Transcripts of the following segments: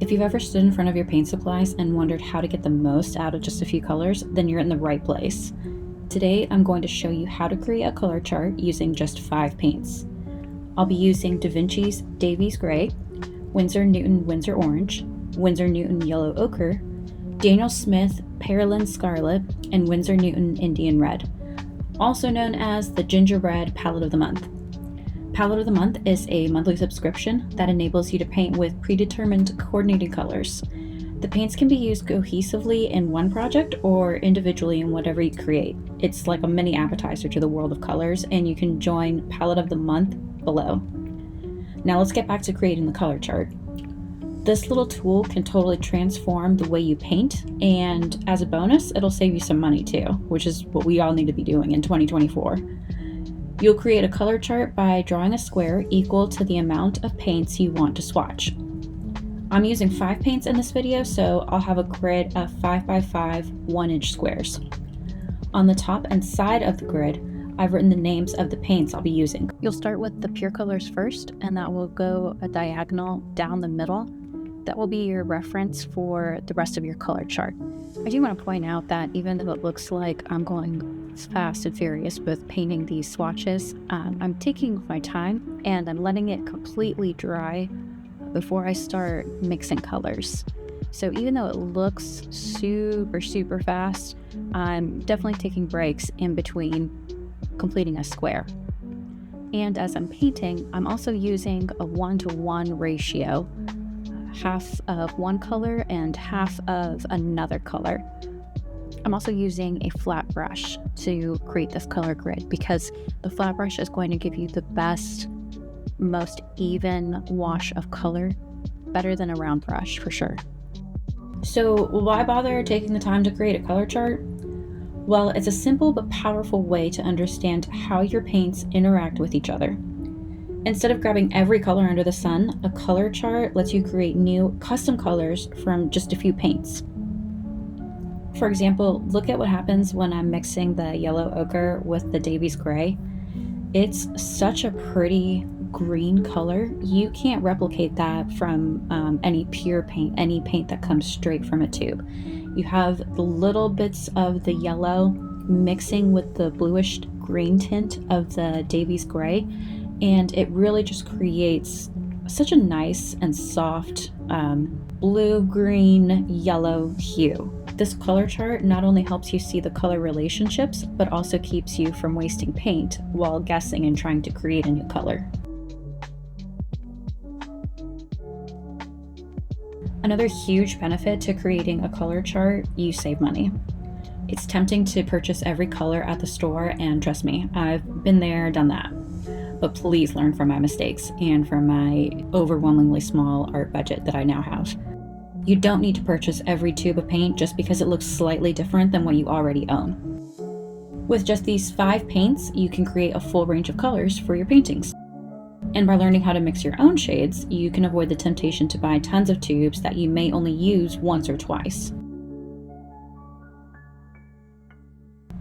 If you've ever stood in front of your paint supplies and wondered how to get the most out of just a few colors, then you're in the right place. Today, I'm going to show you how to create a color chart using just 5 paints. I'll be using Da Vinci's Davy's Gray, Winsor Newton Winsor Orange, Winsor Newton Yellow Ochre, Daniel Smith Perylyn Scarlet, and Winsor Newton Indian Red, also known as the Gingerbread Palette of the Month. Palette of the Month is a monthly subscription that enables you to paint with predetermined coordinating colors. The paints can be used cohesively in one project or individually in whatever you create. It's like a mini appetizer to the world of colors, and you can join Palette of the Month below. Now let's get back to creating the color chart. This little tool can totally transform the way you paint, and as a bonus, it'll save you some money too, which is what we all need to be doing in 2024. You'll create a color chart by drawing a square equal to the amount of paints you want to swatch. I'm using 5 paints in this video, so I'll have a grid of 5x5 1-inch squares. On the top and side of the grid, I've written the names of the paints I'll be using. You'll start with the pure colors first, and that will go a diagonal down the middle. That will be your reference for the rest of your color chart. I do want to point out that even though it looks like I'm going fast and furious with painting these swatches, I'm taking my time and I'm letting it completely dry before I start mixing colors. So even though it looks super fast, I'm definitely taking breaks in between completing a square. And as I'm painting, I'm also using a 1-to-1 ratio, half of one color and half of another color. I'm also using a flat brush to create this color grid because the flat brush is going to give you the best, most even wash of color, better than a round brush for sure. So why bother taking the time to create a color chart? Well, it's a simple but powerful way to understand how your paints interact with each other. Instead of grabbing every color under the sun, a color chart lets you create new custom colors from just a few paints. For example, look at what happens when I'm mixing the yellow ochre with the Davy's Gray. It's such a pretty green color. You can't replicate that from any pure paint, any paint that comes straight from a tube. You have the little bits of the yellow mixing with the bluish green tint of the Davy's Gray, and it really just creates such a nice and soft blue, green, yellow hue. This color chart not only helps you see the color relationships, but also keeps you from wasting paint while guessing and trying to create a new color. Another huge benefit to creating a color chart, you save money. It's tempting to purchase every color at the store, and trust me, I've been there, done that. But please learn from my mistakes and from my overwhelmingly small art budget that I now have. You don't need to purchase every tube of paint just because it looks slightly different than what you already own. With just these 5 paints, you can create a full range of colors for your paintings. And by learning how to mix your own shades, you can avoid the temptation to buy tons of tubes that you may only use once or twice.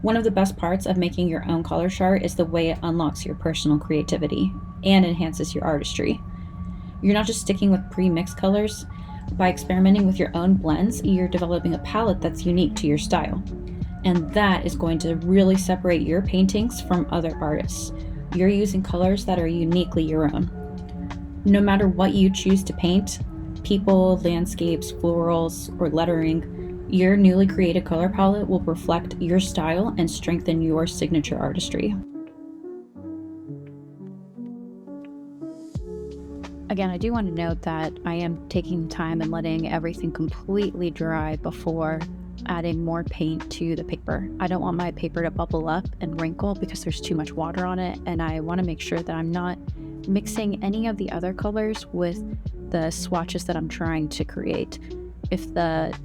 One of the best parts of making your own color chart is the way it unlocks your personal creativity and enhances your artistry. You're not just sticking with pre-mixed colors. By experimenting with your own blends, you're developing a palette that's unique to your style. And that is going to really separate your paintings from other artists. You're using colors that are uniquely your own. No matter what you choose to paint, people, landscapes, florals, or lettering, your newly created color palette will reflect your style and strengthen your signature artistry. Again, I do want to note that I am taking time and letting everything completely dry before adding more paint to the paper. I don't want my paper to bubble up and wrinkle because there's too much water on it, and I want to make sure that I'm not mixing any of the other colors with the swatches that I'm trying to create. If the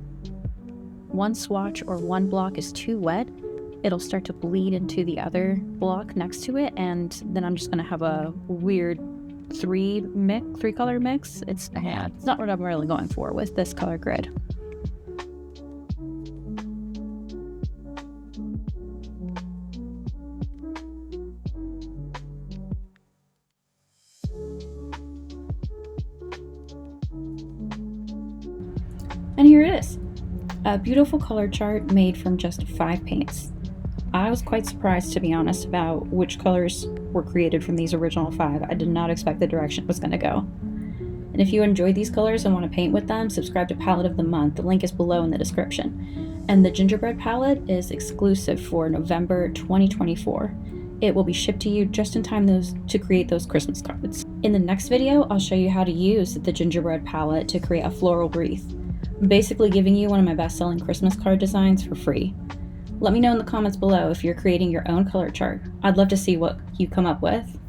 one swatch or one block is too wet, it'll start to bleed into the other block next to it, and then I'm just going to have a weird three color mix. It's not what I'm really going for with this color grid. And here it is, a beautiful color chart made from just 5 paints. I was quite surprised, to be honest, about which colors were created from these original 5. I did not expect the direction it was going to go. And if you enjoy these colors and want to paint with them, subscribe to Palette of the Month. The link is below in the description. And the Gingerbread palette is exclusive for November 2024. It will be shipped to you just in time to create those Christmas cards. In the next video, I'll show you how to use the Gingerbread palette to create a floral wreath. I'm basically giving you one of my best-selling Christmas card designs for free. Let me know in the comments below if you're creating your own color chart. I'd love to see what you come up with.